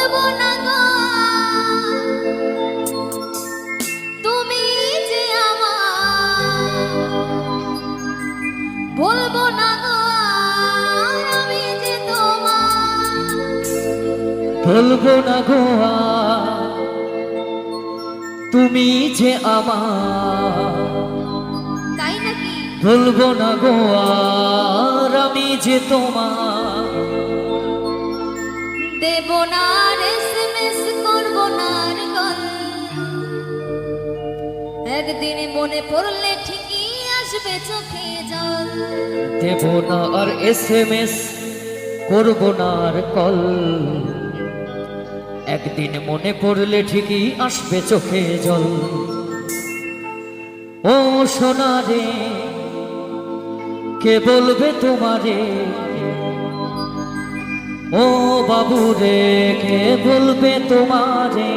বলবো না গো তুমি যে আমার, বলবো না গো আমি যে তোমার, বলবো না গো তুমি যে আমার, তাই নাকি? বলবো না গো আর আমি যে তোমার। দেব না আর SMS করবো না আর কল, একদিন মনে পড়লে ঠিকই আসবে চোখে জল। দেব না আর SMS করবো না আর কল, একদিন মনে পড়লে ঠিকই আসবে চোখে জল। ও সোনা রে কে বলবে তোমারে, ও বাবু রে কে বলবে তোমারে,